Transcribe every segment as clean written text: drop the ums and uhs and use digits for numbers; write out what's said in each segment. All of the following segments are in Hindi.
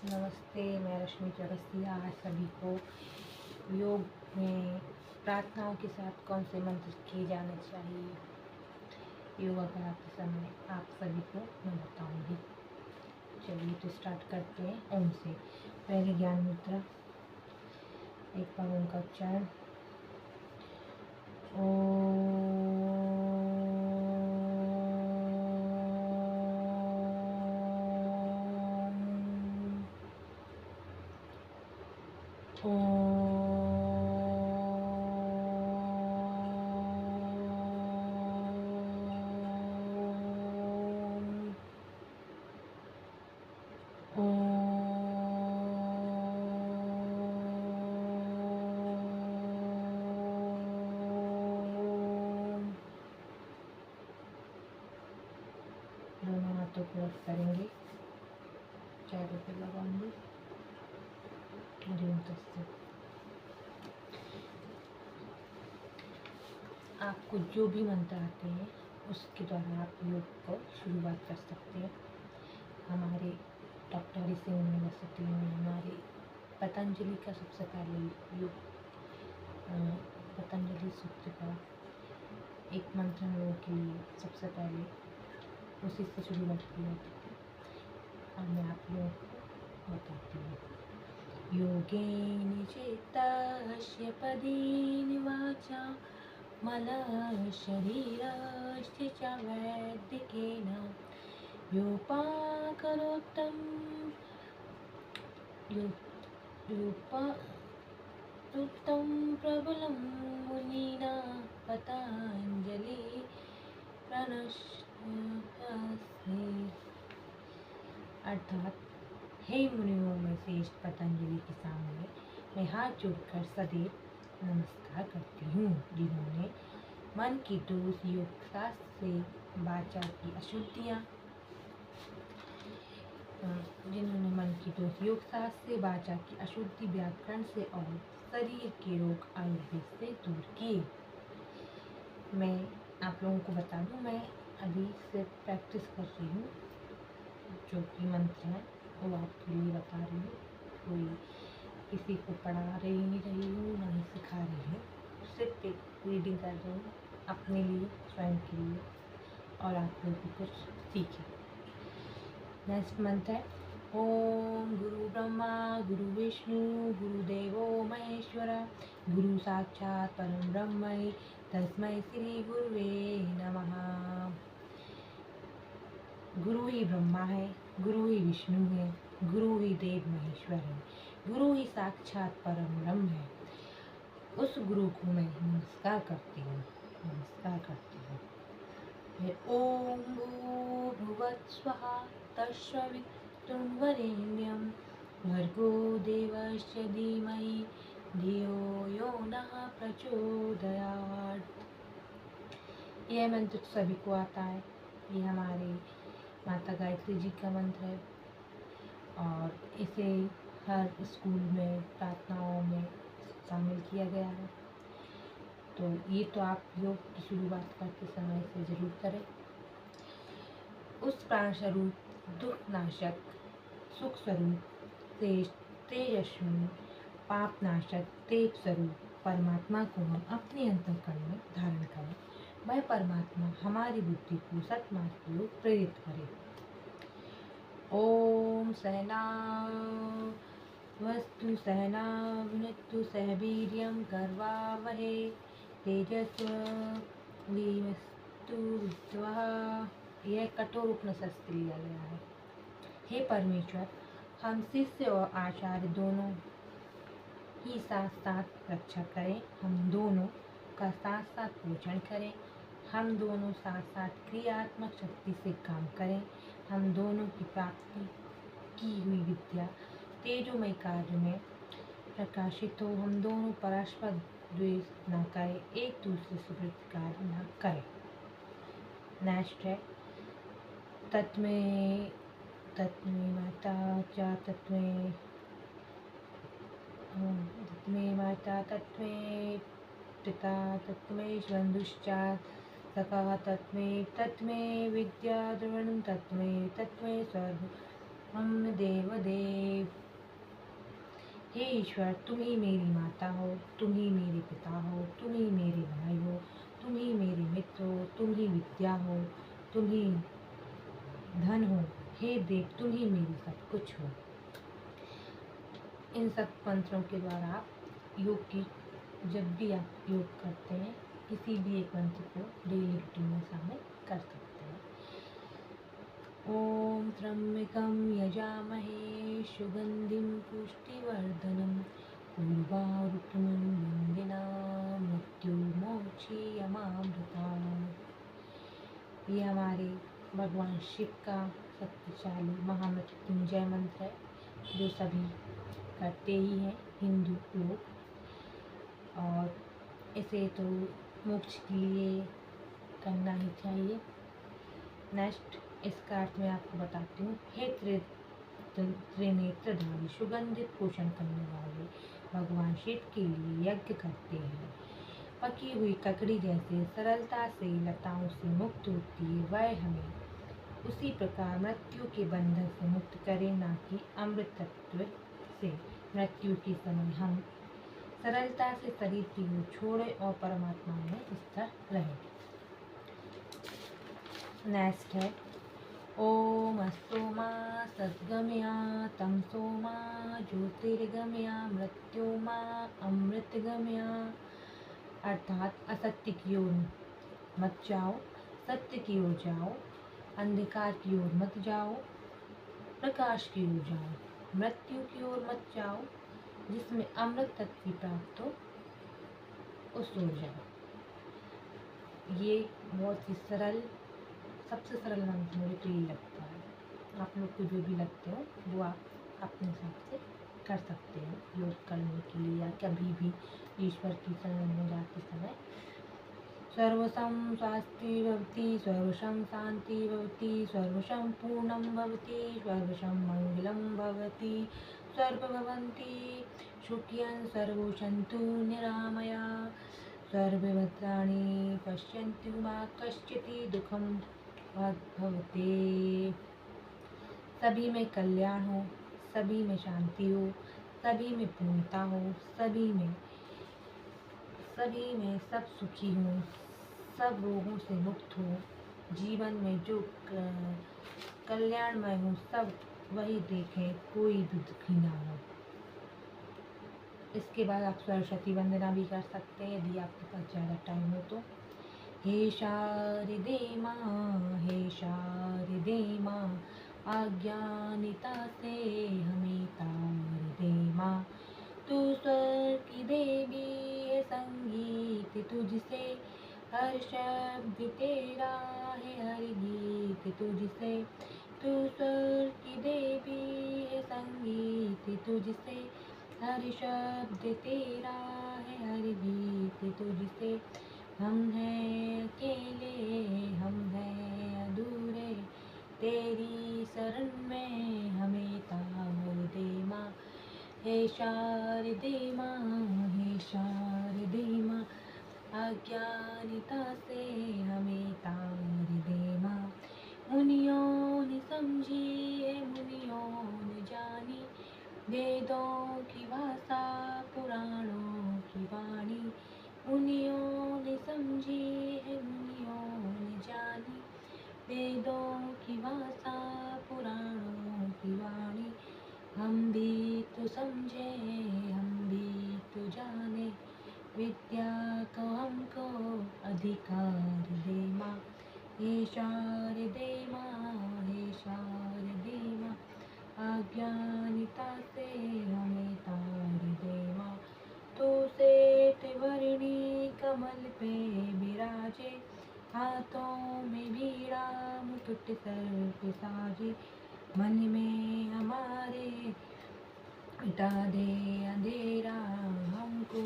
नमस्ते, मैं रश्मि चौरसिया। आज सभी को योग में प्रार्थनाओं के साथ कौन से मंत्र किए जाने चाहिए योगा कराते समय आप सभी को मैं बताऊंगी। चलिए तो स्टार्ट करते हैं ओम से। पहले ज्ञान मुद्रा, एक बार ओम का उच्चारण। दोनों हाथों को रख करेंगे, चेहरे पे लगाऊंगी। आपको जो भी मंत्र आते हैं उसके द्वारा आप योग को शुरुआत कर सकते हैं। हमारे डॉक्टर ऋषि यूनिवर्सिटी में हमारे पतंजलि का सबसे पहले योग पतंजलि सूत्र का एक मंत्र हम लोगों के लिए सबसे पहले उसी से शुरुआत की जाती थी। और मैं आप लोगों को बताती हूँ। योगेन चेतस्य पदेन वाचा मलः शरीरस्य च वैदिकेन योपाकरोत्तं प्रबलं मुनिना पतंजलि प्रणश्यते। अर्थात हे मुनियों में श्रेष्ठ पतंजलि के सामने मैं हाथ जोड़कर सदैव नमस्कार करती हूँ, जिन्होंने मन की दोष योग शास्त्र से वाचा की अशुद्धियाँ योग शास्त्र से वाचा की अशुद्धि व्याकरण से और शरीर के रोग आयुर्वेद से दूर किए। मैं आप लोगों को बता दूं, मैं अभी से प्रैक्टिस कर रही हूँ। जो भी मंत्र हैं वो आपके लिए बता रही हूँ। कोई किसी को पढ़ा रही हूँ, ना ही सिखा रही हूँ। सिर्फ एक रीडिंग कर रही हूँ अपने लिए, स्वयं के लिए, और आप लोग भी कुछ सीखें। नेक्स्ट मंत्र है ओम गुरु ब्रह्मा गुरु विष्णु गुरुदेवो महेश्वरा गुरु साक्षात् परम ब्रह्म तस्मै श्री गुरुवे नमः। गुरु ही ब्रह्मा है, गुरु ही विष्णु है, गुरु ही देव महेश्वर है, गुरु ही साक्षात परम ब्रह्म है। उस गुरु को मैं नमस्कार करती हूँ। ओम भूर्भुवस्वः तत्सवितुर्वरेण्यं भर्गो देवस्य धीमहि धियो यो नः प्रचोदयात्। यह मंत्र सभी को आता है। ये हमारे माता गायत्री जी का मंत्र है और इसे हर स्कूल में प्रार्थनाओं में शामिल किया गया है। तो ये तो आप योग की शुरुआत करते समय से जरूर करें। उस प्राण स्वरूप दुख नाशक सुख स्वरूप तेजस्वी पाप नाशक तेज स्वरूप परमात्मा को हम अपने अंतःकरण में धारण करें। वह परमात्मा हमारी बुद्धि को सत्मार्ग की ओर प्रेरित करे। ओम सहना वस्तु सहना भुनक्तु सह वीर्यं कर्वावहै तेजस्विनावधीतमस्तु विद्महे। यह कठोर उपनिषद से लिया गया है। हे परमेश्वर, हम शिष्य और आचार्य दोनों ही साथ साथ रक्षा करें। हम दोनों का साथ साथ पोषण करें। हम दोनों साथ साथ क्रियात्मक शक्ति से काम करें। हम दोनों की प्राप्ति की हुई विद्या तेजोमय कार्य में प्रकाशित हो। हम दोनों परस्पर द्वेष न करें, एक दूसरे से प्रतिकार न करें। नेक्स्ट है तत्मे माता च तत्मे माता तत्मे पिता तत्मे बन्धुश्चात् सखा तत्मे विद्या द्रविणं तत्मे स्वर्ग मम देव देव। हे ईश्वर, तुम ही मेरी माता हो, तुम ही मेरे पिता हो, तुम ही मेरे भाई हो, तुम ही मेरे मित्र हो, तुम ही विद्या हो, तुम ही धन हो। हे देव, तुम ही मेरी सब कुछ हो। इन सब मंत्रों के द्वारा आप योग की, जब भी आप योग करते हैं, किसी भी एक मंत्र को डेली रूटीन में शामिल कर सकते हैं। ओम त्र्यंबकं यजामहे सुगंधिं पुष्टिवर्धनम् उर्वारुकं वंदिनां मृत्युर्मोक्षीयमामृताम्। ये हमारे भगवान शिव का शक्तिशाली महामृत्युंजय मंत्र है, जो सभी करते ही हैं हिंदू लोग, और इसे तो मोक्ष के लिए करना ही चाहिए। नेक्स्ट, इसका अर्थ मैं आपको बताती हूँ। हे त्रिनेत्रधारी सुगंधित पोषण करने वाले भगवान शिव के लिए यज्ञ करते हैं। पकी हुई ककड़ी जैसे सरलता से लताओं से मुक्त होती है, वह हमें उसी प्रकार मृत्यु के बंधन से मुक्त करे, ना कि अमृत तत्व से। मृत्यु के समय हम सरलता से शरीर की ओर छोड़े और परमात्मा में स्थिर रहे। नेक्स्ट है ओम अस्तोमा सद्गमया तमसोमा ज्योतिर्गमया मृत्युमा अमृतगमया। अर्थात असत्य की ओर मत जाओ, सत्य की ओर जाओ, अंधकार की ओर मत जाओ, प्रकाश की ओर जाओ, मृत्यु की ओर मत जाओ, जिसमें अमृत तत्व की प्राप्त हो, उस ओर जाओ। ये बहुत ही सरल, सबसे सरल मंत्र मुझे तो यही लगता है। आप लोग को जो भी लगते हो वो आप अपने हिसाब से कर सकते हो योग करने के लिए, या कभी भी ईश्वर की शरण में जाते समय। सर्वसं स्वास्ति भवति, सर्वसं शांति भवति, सर्वसं पूर्णं भवति, सर्वसं मंगलं भवति, सर्वभवन्ति सुखियं सर्वो सन्तु निरामया, सर्वे भद्राणि पश्यन्तु मा कश्चित् दुःखं भवते। सभी में कल्याण हो, सभी में शांति हो, सभी में पूर्णता हो, सभी में सब सुखी हो, सब रोगों से मुक्त हो, जीवन में जो कल्याणमय हो, सब वही देखें, कोई भी दुखी ना हो। इसके बाद आप सरस्वती वंदना भी कर सकते हैं यदि आपके पास ज़्यादा टाइम हो तो। हे शारदे माँ, हे शारदे माँ, अज्ञानिता से हमें तार दे माँ। तू स्वर की देवी है, संगीत तुझसे, हर शब्द तेरा है, हर गीत तुझसे। तू स्वर की देवी है, संगीत तुझसे, हर शब्द तेरा है, हर गीत तुझसे। हम हैं अकेले, हम हैं अधूरे, तेरी शरण में हमें तार दे माँ। हे शारदे माँ, हे शारदे माँ, अज्ञानिता से हमें तार दे माँ। मुनियों ने समझी है, मुनियों ने जानी, वेदों की भाषा पुराणों की वाणी। मुनियों ने समझी है, मुनियों ने जानी, वेदों की भाषा पुराणों की वाणी। हम भी तो समझे, हम भी तो जाने, विद्या को हमको अधिकार दे माँ। हे शारदे माँ, हे शारदे माँ, अज्ञानिता से हमें तार दे माँ। तो श्वेत वर्णी कमल पे विराजे, हाथों में बीड़ा मुकुट सर पे साजे। मन में हमारे मिटा दे अंधेरा, हमको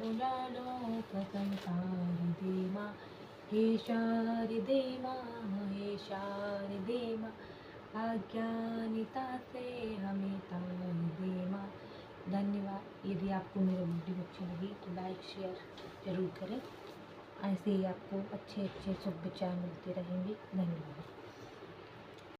उजालों का संसार दे माँ। हे शारदे माँ, हे शारदे माँ, अज्ञानिता से हमें तार दे माँ। धन्यवाद। यदि आपको मेरा वीडियो अच्छी लगी तो लाइक शेयर ज़रूर करें। ऐसे ही आपको अच्छे अच्छे शुभ विचार मिलते रहेंगे। धन्यवाद।